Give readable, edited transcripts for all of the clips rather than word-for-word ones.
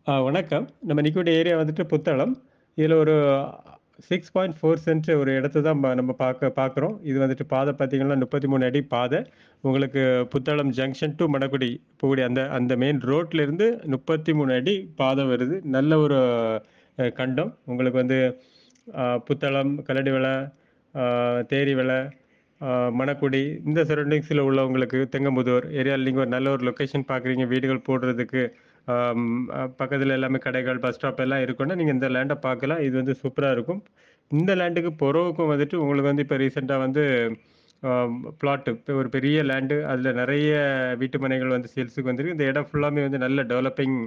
வணக்கம். நம்ம நிக்கக்கூடிய ஏரியா வந்துட்டு புத்தளம். இதுல ஒரு 6.4 சென்ட் ஒரு இடத்த தான் நம்ம பார்க்குறோம். இது வந்துட்டு பாதை பார்த்தீங்கன்னா, 33 அடி பாதை. உங்களுக்கு புத்தளம் ஜங்ஷன் டூ மணக்குடி போகக்கூடிய அந்த அந்த மெயின் ரோட்லேருந்து 33 அடி பாதை வருது. நல்ல ஒரு கண்டம். உங்களுக்கு வந்து புத்தளம், கல்லடிவள, அ தேரிவள, அ மணக்குடி இந்த சரவுண்டிங்ஸ்ல உள்ளவங்களுக்கு தெங்கம்புதூர் ஏரியால நீங்க ஒரு நல்ல ஒரு லொகேஷன் பார்க்குறீங்க, வீடுகள் போடுறதுக்கு. ஆம், பக்கத்துல எல்லாமே கடைகள், பஸ் ஸ்டாப் எல்லாம் இருக்குன்னா, நீங்க இந்த லேண்ட பார்க்கலாம். இது வந்து சூப்பரா இருக்கும். இந்த லேண்டுக்கு பொறவுக்கும் வந்துட்டு உங்களுக்கு வந்து இப்ப ரீசென்ட்டா வந்து அ பிளாட் இப்ப ஒரு பெரிய லேண்டு அதுல நெறைய வீட்டு மனைகள் வந்து சேல்ஸுக்கு வந்திருக்கு. இந்த இடம் ஃபுல்லாமே வந்து நல்ல டெவலப்பிங்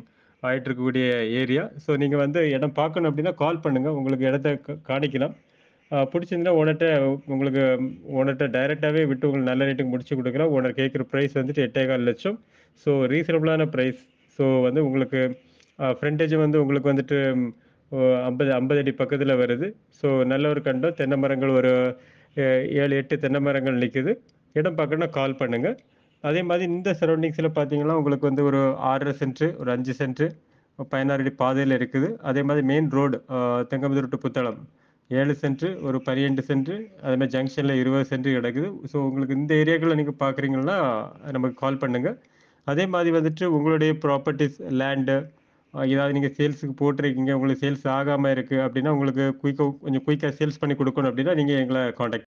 ஆயிட்டு இருக்கக்கூடிய ஏரியா. ஸோ நீங்க வந்து இடம் பார்க்கணும் அப்டின்னா கால் பண்ணுங்க. உங்களுக்கு இடத்த காணிக்கலாம். புடிச்சிருந்தா உங்களுக்கு ஓனர்ட்ட டைரக்ட்டாவே விட்டு உங்களுக்கு நல்ல ரேட்டுக்கு முடிச்சு குடுக்குறோம். ஓனர் கேட்கிற பிரைஸ் வந்துட்டு 8,15,00,000. So ரீசனபிளான price. ஸோ வந்து உங்களுக்கு ஃப்ரண்டேஜ் வந்து உங்களுக்கு வந்துட்டு ஒ 50 அடி பக்கத்துல வருது. ஸோ நல்ல ஒரு கண்டம். தென்னை மரங்கள் ஒரு 7, 8 தென்னை மரங்கள் நிக்குது. இடம் பார்க்கணும்னா கால் பண்ணுங்க. அதே மாரி இந்த சரவுண்டிங்ஸ்ல பார்த்தீங்கன்னா, உங்களுக்கு வந்து ஒரு 6 1/2 சென்ட், ஒரு 5 சென்ட் 16 அடி பாதையில இருக்குது. அதே மாரி main road Thengamputhur to Puthalam 7 cent, ஒரு 12 சென்ட், அதே மாரி ஜங்ஷன்ல 20 சென்ட் கிடக்குது. ஸோ உங்களுக்கு இந்த ஏரியாக்குள்ள நீங்க பார்க்குறீங்கன்னா, நமக்கு கால் பண்ணுங்க. அதே மாரி வந்துட்டு உங்களுடைய ப்ராப்பர்ட்டீஸ், லேண்டு ஏதாவது நீங்க சேல்ஸ்‌க்கு போட்டிருக்கீங்க. உங்களுக்கு சேல்ஸ் ஆகாம இருக்கு அப்டின்னா, உங்களுக்கு கொஞ்சம் குயிக்கா சேல்ஸ் பண்ணி குடுக்கணும் அப்டின்னா, நீங்க எங்கள கான்டாக்ட்